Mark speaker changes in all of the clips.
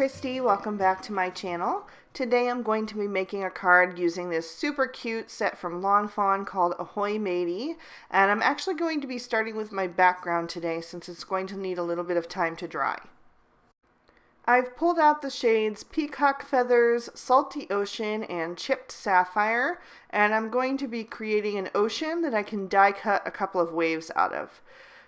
Speaker 1: Christy, welcome back to my channel. Today I'm going to be making a card using this super cute set from Lawn Fawn called Ahoy, Matey, and I'm actually going to be starting with my background today since it's going to need a little bit of time to dry. I've pulled out the shades Peacock Feathers, Salty Ocean, and Chipped Sapphire, and I'm going to be creating an ocean that I can die cut a couple of waves out of.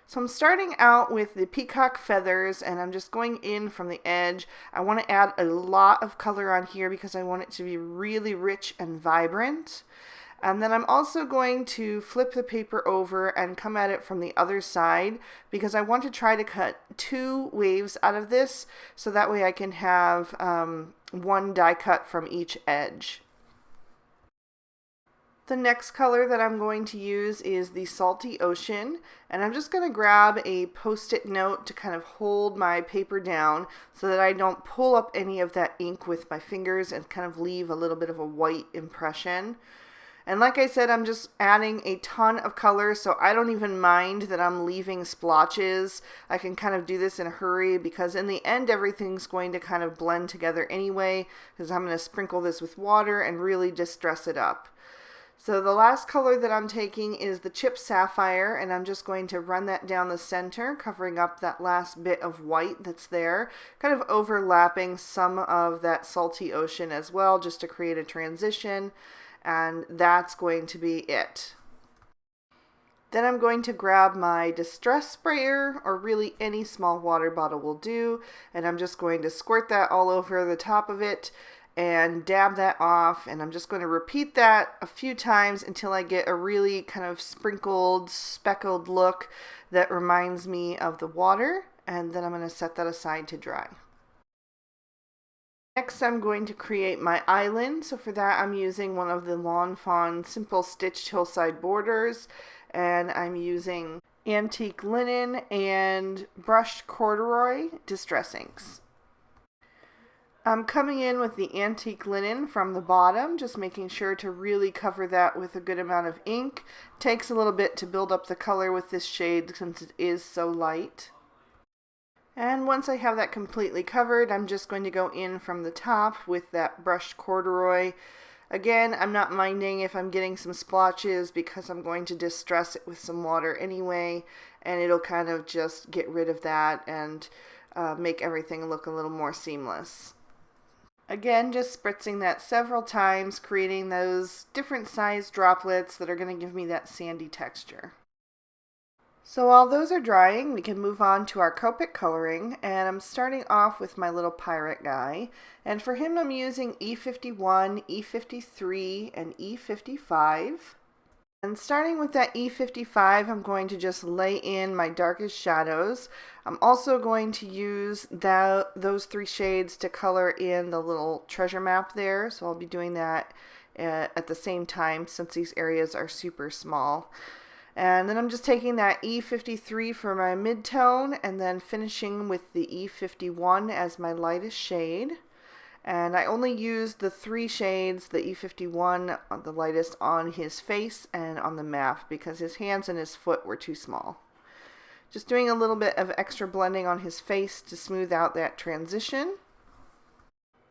Speaker 1: So I'm starting out with the Peacock Feathers, and I'm just going in from the edge. I want to add a lot of color on here because I want it to be really rich and vibrant. And then I'm also going to flip the paper over and come at it from the other side because I want to try to cut 2 waves out of this so that way I can have one die cut from each edge. The next color that I'm going to use is the Salty Ocean, and I'm just going to grab a post-it note to kind of hold my paper down so that I don't pull up any of that ink with my fingers and kind of leave a little bit of a white impression. And like I said, I'm just adding a ton of color, so I don't even mind that I'm leaving splotches. I can kind of do this in a hurry because in the end everything's going to kind of blend together anyway because I'm going to sprinkle this with water and really just dress it up. So the last color that I'm taking is the Chipped Sapphire, and I'm just going to run that down the center, covering up that last bit of white that's there, kind of overlapping some of that Salty Ocean as well, just to create a transition, and that's going to be it. Then I'm going to grab my distress sprayer, or really any small water bottle will do, and I'm just going to squirt that all over the top of it, and dab that off, and I'm just going to repeat that a few times until I get a really kind of sprinkled, speckled look that reminds me of the water, and then I'm going to set that aside to dry. Next I'm going to create my island, so for that I'm using one of the Lawn Fawn Simple Stitched Hillside Borders, and I'm using antique linen and brushed corduroy distress inks. I'm coming in with the antique linen from the bottom, just making sure to really cover that with a good amount of ink. Takes a little bit to build up the color with this shade since it is so light. And once I have that completely covered, I'm just going to go in from the top with that brushed corduroy. Again, I'm not minding if I'm getting some splotches because I'm going to distress it with some water anyway, and it'll kind of just get rid of that and make everything look a little more seamless. Again, just spritzing that several times, creating those different size droplets that are going to give me that sandy texture. So while those are drying, we can move on to our Copic coloring, and I'm starting off with my little pirate guy, and for him I'm using E51, E53, and E55. And starting with that E55, I'm going to just lay in my darkest shadows. I'm also going to use those 3 shades to color in the little treasure map there, so I'll be doing that at the same time since these areas are super small. And then I'm just taking that E53 for my mid-tone and then finishing with the E51 as my lightest shade. And I only used the 3 shades, the E51, the lightest, on his face and on the map because his hands and his foot were too small. Just doing a little bit of extra blending on his face to smooth out that transition.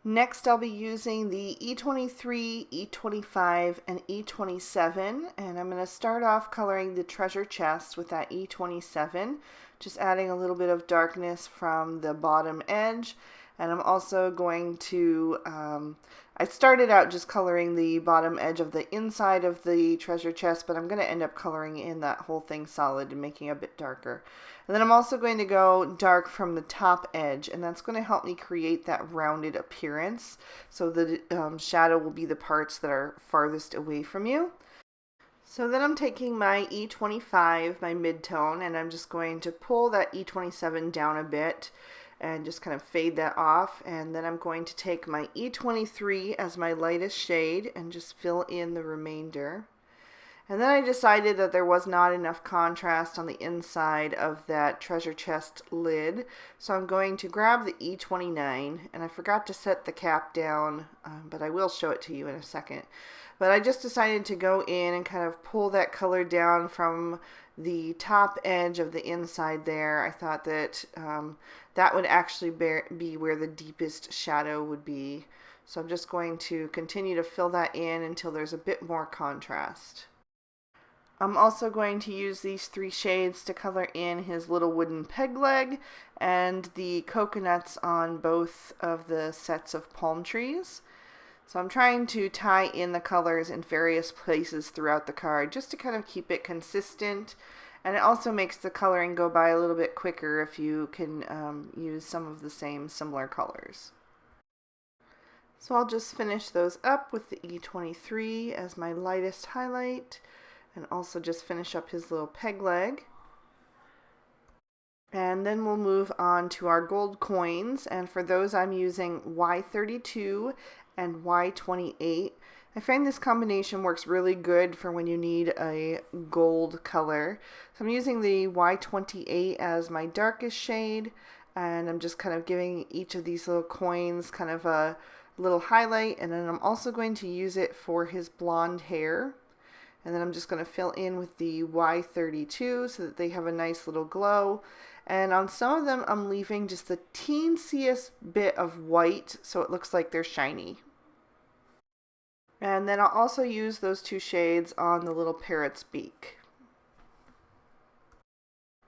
Speaker 1: Next I'll be using the E23, E25, and E27, and I'm going to start off coloring the treasure chest with that E27, just adding a little bit of darkness from the bottom edge. And I'm also going to, I started out just coloring the bottom edge of the inside of the treasure chest, but I'm going to end up coloring in that whole thing solid and making it a bit darker. And then I'm also going to go dark from the top edge, and that's going to help me create that rounded appearance. So the shadow will be the parts that are farthest away from you. So then I'm taking my E25, my mid-tone, and I'm just going to pull that E27 down a bit and just kind of fade that off, and then I'm going to take my E23 as my lightest shade and just fill in the remainder. And then I decided that there was not enough contrast on the inside of that treasure chest lid, so I'm going to grab the E29, and I forgot to set the cap down, but I will show it to you in a second. But I just decided to go in and kind of pull that color down from the top edge of the inside there. I thought that that would actually be where the deepest shadow would be. So I'm just going to continue to fill that in until there's a bit more contrast. I'm also going to use these 3 shades to color in his little wooden peg leg and the coconuts on both of the sets of palm trees. So I'm trying to tie in the colors in various places throughout the card just to kind of keep it consistent, and it also makes the coloring go by a little bit quicker if you can use some of the same similar colors. So I'll just finish those up with the E23 as my lightest highlight, and also just finish up his little peg leg. And then we'll move on to our gold coins, and for those I'm using Y32 and Y28. I find this combination works really good for when you need a gold color. So I'm using the Y28 as my darkest shade, and I'm just kind of giving each of these little coins kind of a little highlight, and then I'm also going to use it for his blonde hair. And then I'm just going to fill in with the Y32 so that they have a nice little glow. And on some of them, I'm leaving just the teensiest bit of white so it looks like they're shiny. And then I'll also use those 2 shades on the little parrot's beak.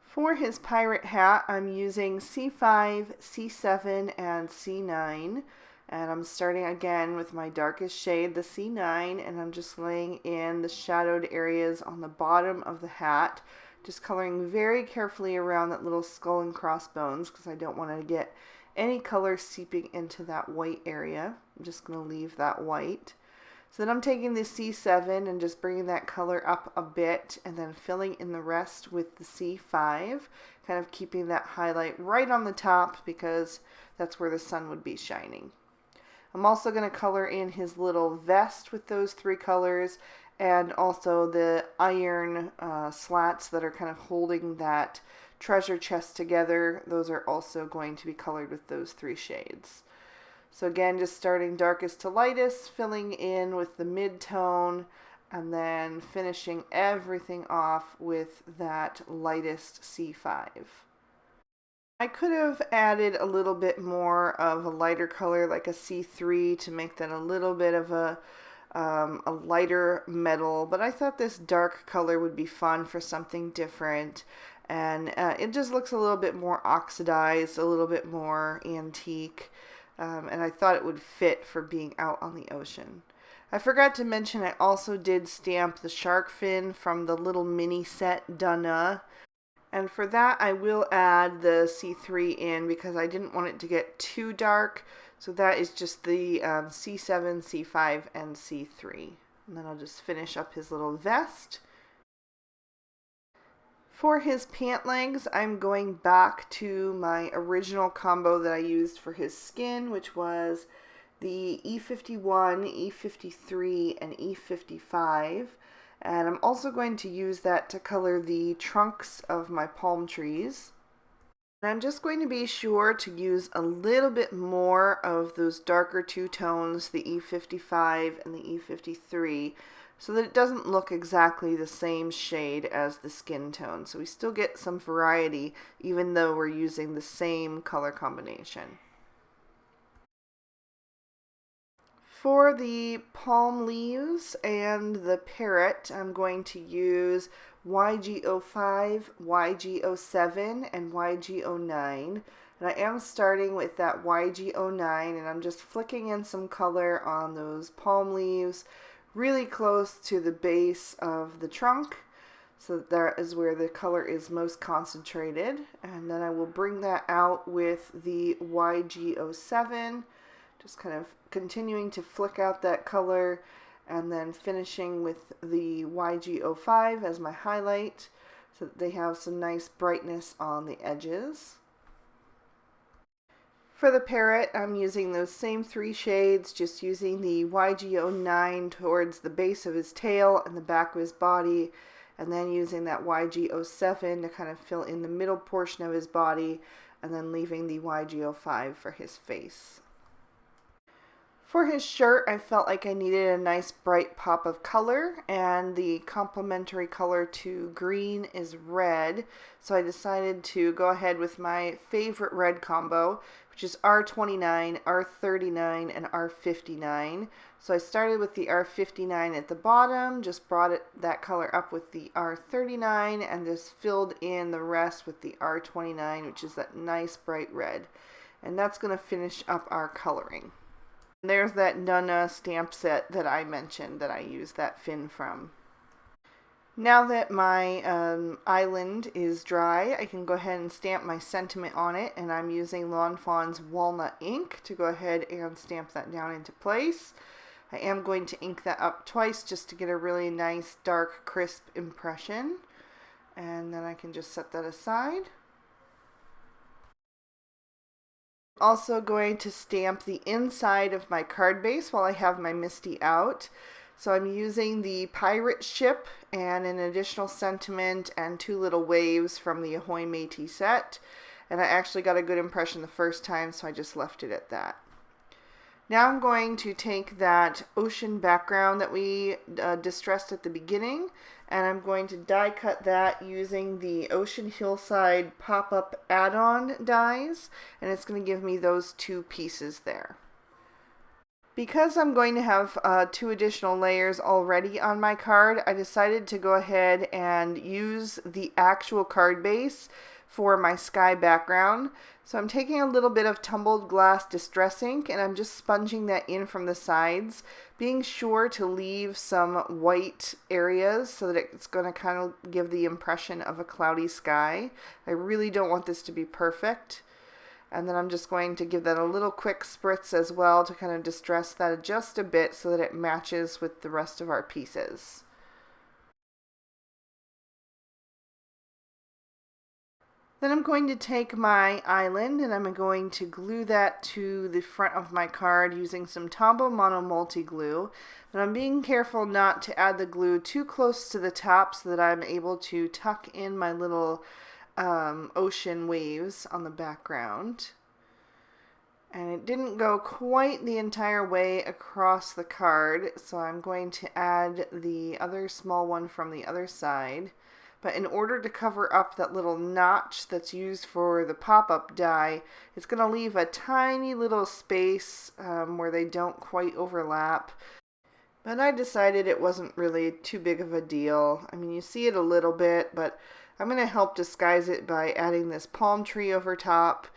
Speaker 1: For his pirate hat, I'm using C5, C7, and C9. And I'm starting again with my darkest shade, the C9, and I'm just laying in the shadowed areas on the bottom of the hat, just coloring very carefully around that little skull and crossbones because I don't want to get any color seeping into that white area. I'm just going to leave that white. So then I'm taking the C7 and just bringing that color up a bit and then filling in the rest with the C5, kind of keeping that highlight right on the top because that's where the sun would be shining. I'm also going to color in his little vest with those 3 colors, and also the iron slats that are kind of holding that treasure chest together. Those are also going to be colored with those 3 shades. So again, just starting darkest to lightest, filling in with the mid-tone, and then finishing everything off with that lightest C5. I could have added a little bit more of a lighter color like a C3 to make that a little bit of a lighter metal, but I thought this dark color would be fun for something different, and it just looks a little bit more oxidized, a little bit more antique, and I thought it would fit for being out on the ocean. I forgot to mention I also did stamp the shark fin from the little mini set Donna. And for that, I will add the C3 in because I didn't want it to get too dark. So that is just the C7, C5, and C3. And then I'll just finish up his little vest. For his pant legs, I'm going back to my original combo that I used for his skin, which was the E51, E53, and E55. And I'm also going to use that to color the trunks of my palm trees. And I'm just going to be sure to use a little bit more of those darker 2 tones, the E55 and the E53, so that it doesn't look exactly the same shade as the skin tone. So we still get some variety even though we're using the same color combination. For the palm leaves and the parrot, I'm going to use YG05, YG07, and YG09. And I am starting with that YG09, and I'm just flicking in some color on those palm leaves really close to the base of the trunk. So that is where the color is most concentrated. And then I will bring that out with the YG07. Just kind of continuing to flick out that color and then finishing with the YG05 as my highlight so that they have some nice brightness on the edges. For the parrot, I'm using those same 3 shades, just using the YG09 towards the base of his tail and the back of his body, and then using that YG07 to kind of fill in the middle portion of his body, and then leaving the YG05 for his face. For his shirt, I felt like I needed a nice bright pop of color, and the complementary color to green is red, so I decided to go ahead with my favorite red combo, which is R29, R39, and R59. So I started with the R59 at the bottom, just brought that color up with the R39, and just filled in the rest with the R29, which is that nice bright red. And that's going to finish up our coloring. There's that Nunna stamp set that I mentioned that I used that fin from. Now that my island is dry, I can go ahead and stamp my sentiment on it, and I'm using Lawn Fawn's Walnut ink to go ahead and stamp that down into place. I am going to ink that up twice just to get a really nice, dark, crisp impression. And then I can just set that aside. Also going to stamp the inside of my card base while I have my Misty out. So I'm using the pirate ship and an additional sentiment and 2 little waves from the Ahoy Matey set. And I actually got a good impression the first time, so I just left it at that. Now I'm going to take that ocean background that we distressed at the beginning, and I'm going to die cut that using the Ocean Hillside pop-up add-on dies, and it's going to give me those 2 pieces there. Because I'm going to have 2 additional layers already on my card, I decided to go ahead and use the actual card base for my sky background. So I'm taking a little bit of tumbled glass distress ink, and I'm just sponging that in from the sides, being sure to leave some white areas so that it's going to kind of give the impression of a cloudy sky. I really don't want this to be perfect. And then I'm just going to give that a little quick spritz as well to kind of distress that just a bit so that it matches with the rest of our pieces. Then I'm going to take my island and I'm going to glue that to the front of my card using some Tombow Mono Multi Glue. But I'm being careful not to add the glue too close to the top so that I'm able to tuck in my little ocean waves on the background. And it didn't go quite the entire way across the card, so I'm going to add the other small one from the other side. But in order to cover up that little notch that's used for the pop-up die, it's going to leave a tiny little space where they don't quite overlap. But I decided it wasn't really too big of a deal. I mean, you see it a little bit, but I'm going to help disguise it by adding this palm tree over top.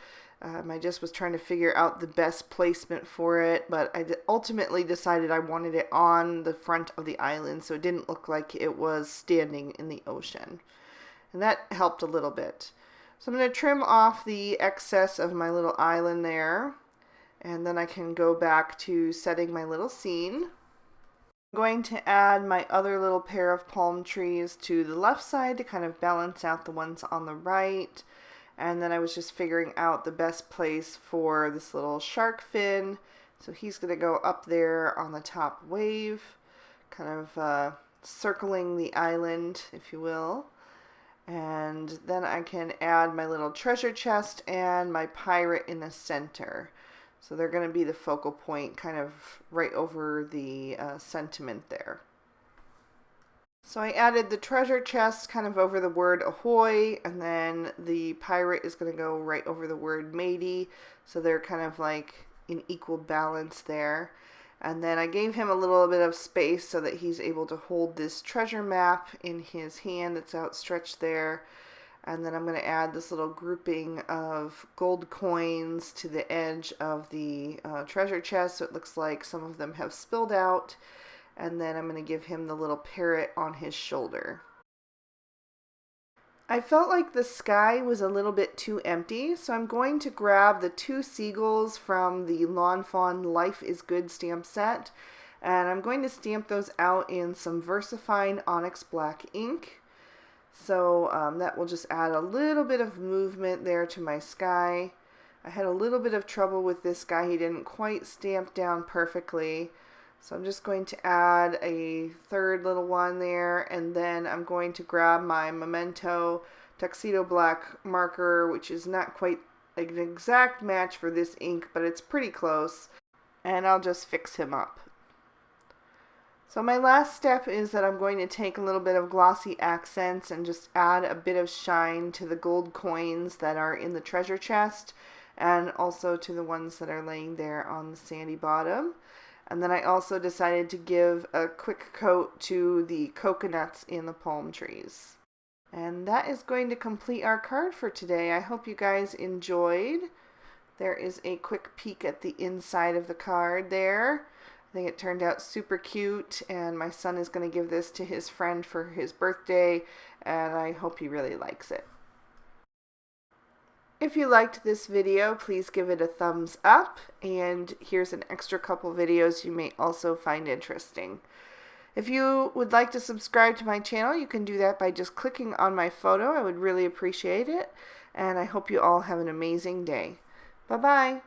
Speaker 1: I just was trying to figure out the best placement for it, but I ultimately decided I wanted it on the front of the island so it didn't look like it was standing in the ocean. And that helped a little bit. So I'm going to trim off the excess of my little island there, and then I can go back to setting my little scene. I'm going to add my other little pair of palm trees to the left side to kind of balance out the ones on the right. And then I was just figuring out the best place for this little shark fin. So he's going to go up there on the top wave, kind of circling the island, if you will. And then I can add my little treasure chest and my pirate in the center. So they're going to be the focal point kind of right over the sentiment there. So I added the treasure chest kind of over the word Ahoy, and then the pirate is going to go right over the word Matey, so they're kind of like in equal balance there. And then I gave him a little bit of space so that he's able to hold this treasure map in his hand that's outstretched there. And then I'm going to add this little grouping of gold coins to the edge of the treasure chest, so it looks like some of them have spilled out. And then I'm going to give him the little parrot on his shoulder. I felt like the sky was a little bit too empty, so I'm going to grab the 2 seagulls from the Lawn Fawn Life is Good stamp set, and I'm going to stamp those out in some VersaFine Onyx Black ink. So that will just add a little bit of movement there to my sky. I had a little bit of trouble with this guy. He didn't quite stamp down perfectly. So I'm just going to add a third little one there, and then I'm going to grab my Memento Tuxedo Black marker, which is not quite an exact match for this ink, but it's pretty close, and I'll just fix him up. So my last step is that I'm going to take a little bit of glossy accents and just add a bit of shine to the gold coins that are in the treasure chest, and also to the ones that are laying there on the sandy bottom. And then I also decided to give a quick coat to the coconuts in the palm trees. And that is going to complete our card for today. I hope you guys enjoyed. There is a quick peek at the inside of the card there. I think it turned out super cute, and my son is going to give this to his friend for his birthday, and I hope he really likes it. If you liked this video, please give it a thumbs up, and here's an extra couple videos you may also find interesting. If you would like to subscribe to my channel, you can do that by just clicking on my photo. I would really appreciate it, and I hope you all have an amazing day. Bye-bye.